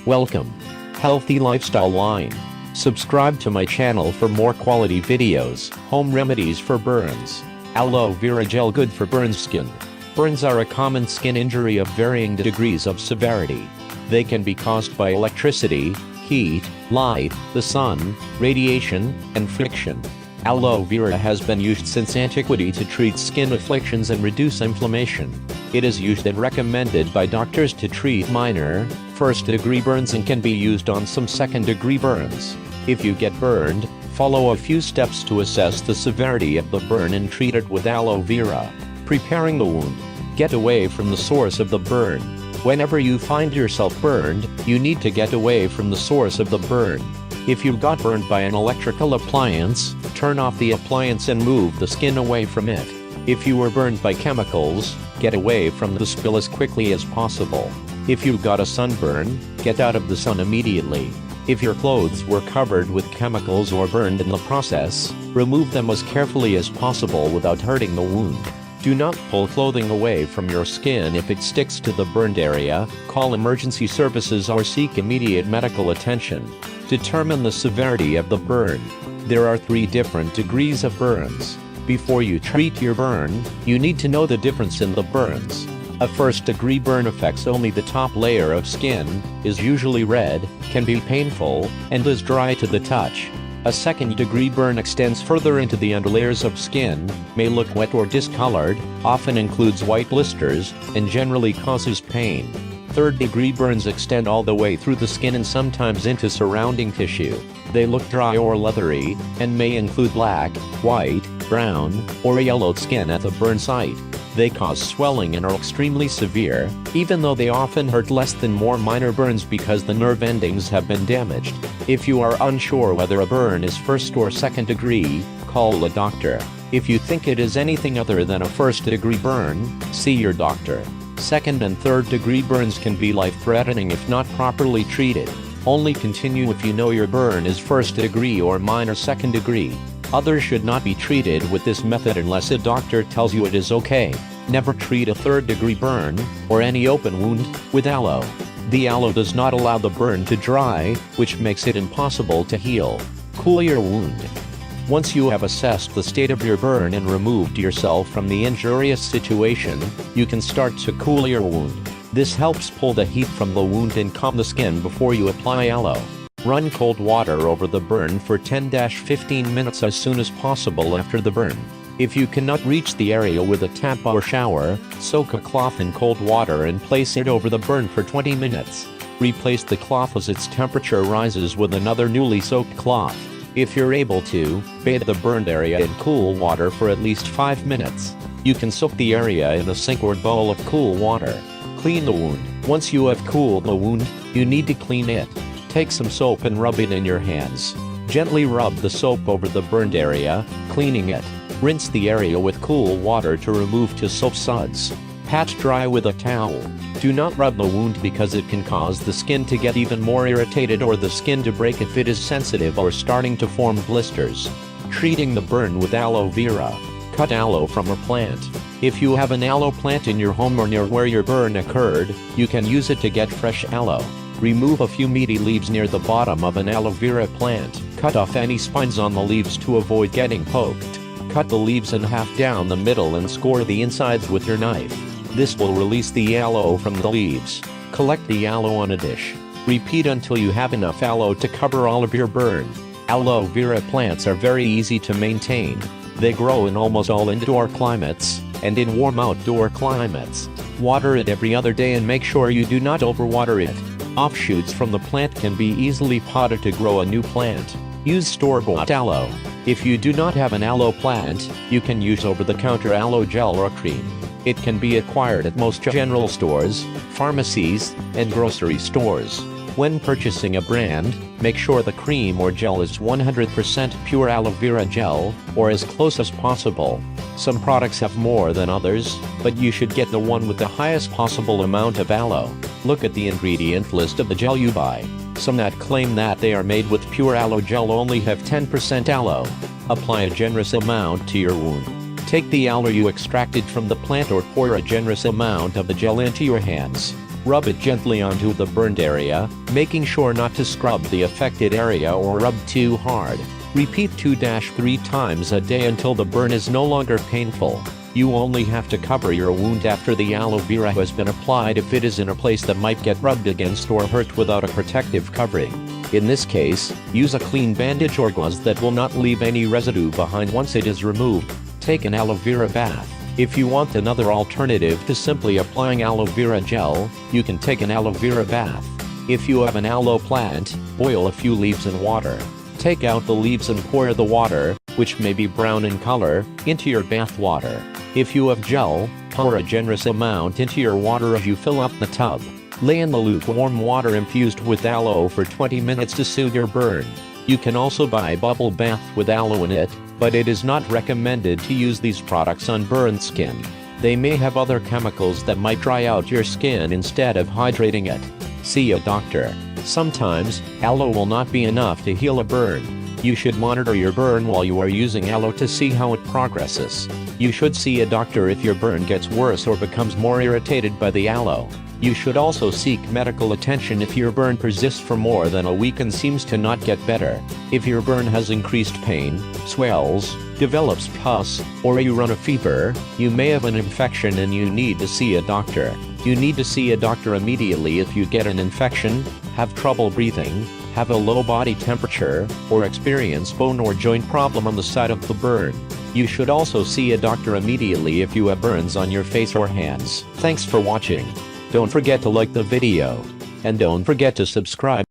Welcome. Healthy Lifestyle Line. Subscribe to my channel for more quality videos. Home remedies for burns. Aloe vera gel, good for burns skin. Burns are a common skin injury of varying degrees of severity. They can be caused by electricity, heat, light, the sun, radiation, and friction. Aloe vera has been used since antiquity to treat skin afflictions and reduce inflammation. It is used and recommended by doctors to treat minor, first-degree burns and can be used on some second-degree burns. If you get burned, follow a few steps to assess the severity of the burn and treat it with aloe vera. Preparing the wound. Get away from the source of the burn. Whenever you find yourself burned, you need to get away from the source of the burn. If you got burned by an electrical appliance, turn off the appliance and move the skin away from it. If you were burned by chemicals, get away from the spill as quickly as possible. If you got a sunburn, get out of the sun immediately. If your clothes were covered with chemicals or burned in the process, remove them as carefully as possible without hurting the wound. Do not pull clothing away from your skin if it sticks to the burned area. Call emergency services or seek immediate medical attention. Determine the severity of the burn. There are 3 different degrees of burns. Before you treat your burn, you need to know the difference in the burns. A first-degree burn affects only the top layer of skin, is usually red, can be painful, and is dry to the touch. A second-degree burn extends further into the underlayers of skin, may look wet or discolored, often includes white blisters, and generally causes pain. Third-degree burns extend all the way through the skin and sometimes into surrounding tissue. They look dry or leathery, and may include black, white, brown, or yellowed skin at the burn site. They cause swelling and are extremely severe, even though they often hurt less than more minor burns because the nerve endings have been damaged. If you are unsure whether a burn is first or second degree, call a doctor. If you think it is anything other than a first-degree burn, see your doctor. Second and third-degree burns can be life-threatening if not properly treated. Only continue if you know your burn is first-degree or minor second-degree. Others should not be treated with this method unless a doctor tells you it is okay. Never treat a third-degree burn, or any open wound, with aloe. The aloe does not allow the burn to dry, which makes it impossible to heal. Cool your wound. Once you have assessed the state of your burn and removed yourself from the injurious situation, you can start to cool your wound. This helps pull the heat from the wound and calm the skin before you apply aloe. Run cold water over the burn for 10-15 minutes as soon as possible after the burn. If you cannot reach the area with a tap or shower, soak a cloth in cold water and place it over the burn for 20 minutes. Replace the cloth as its temperature rises with another newly soaked cloth. If you're able to, bathe the burned area in cool water for at least 5 minutes. You can soak the area in a sink or bowl of cool water. Clean the wound. Once you have cooled the wound, you need to clean it. Take some soap and rub it in your hands. Gently rub the soap over the burned area, cleaning it. Rinse the area with cool water to remove soap suds. Pat dry with a towel. Do not rub the wound because it can cause the skin to get even more irritated or the skin to break if it is sensitive or starting to form blisters. Treating the burn with aloe vera. Cut aloe from a plant. If you have an aloe plant in your home or near where your burn occurred, you can use it to get fresh aloe. Remove a few meaty leaves near the bottom of an aloe vera plant. Cut off any spines on the leaves to avoid getting poked. Cut the leaves in half down the middle and score the insides with your knife. This will release the aloe from the leaves. Collect the aloe on a dish. Repeat until you have enough aloe to cover all of your burn. Aloe vera plants are very easy to maintain. They grow in almost all indoor climates, and in warm outdoor climates. Water it every other day and make sure you do not overwater it. Offshoots from the plant can be easily potted to grow a new plant. Use store-bought aloe. If you do not have an aloe plant, you can use over-the-counter aloe gel or cream. It can be acquired at most general stores, pharmacies, and grocery stores. When purchasing a brand, make sure the cream or gel is 100% pure aloe vera gel, or as close as possible. Some products have more than others, but you should get the one with the highest possible amount of aloe. Look at the ingredient list of the gel you buy. Some that claim that they are made with pure aloe gel only have 10% aloe. Apply a generous amount to your wound. Take the aloe you extracted from the plant or pour a generous amount of the gel into your hands. Rub it gently onto the burned area, making sure not to scrub the affected area or rub too hard. Repeat 2-3 times a day until the burn is no longer painful. You only have to cover your wound after the aloe vera has been applied if it is in a place that might get rubbed against or hurt without a protective covering. In this case, use a clean bandage or gauze that will not leave any residue behind once it is removed. Take an aloe vera bath. If you want another alternative to simply applying aloe vera gel, you can take an aloe vera bath. If you have an aloe plant, boil a few leaves in water. Take out the leaves and pour the water, which may be brown in color, into your bath water. If you have gel, pour a generous amount into your water as you fill up the tub. Lay in the lukewarm water infused with aloe for 20 minutes to soothe your burn. You can also buy bubble bath with aloe in it, but it is not recommended to use these products on burned skin. They may have other chemicals that might dry out your skin instead of hydrating it. See a doctor. Sometimes, aloe will not be enough to heal a burn. You should monitor your burn while you are using aloe to see how it progresses. You should see a doctor if your burn gets worse or becomes more irritated by the aloe. You should also seek medical attention if your burn persists for more than a week and seems to not get better. If your burn has increased pain, swells, develops pus, or you run a fever, you may have an infection and you need to see a doctor. You need to see a doctor immediately if you get an infection, have trouble breathing, have a low body temperature, or experience bone or joint problem on the side of the burn. You should also see a doctor immediately if you have burns on your face or hands. Thanks for watching. Don't forget to like the video. And don't forget to subscribe.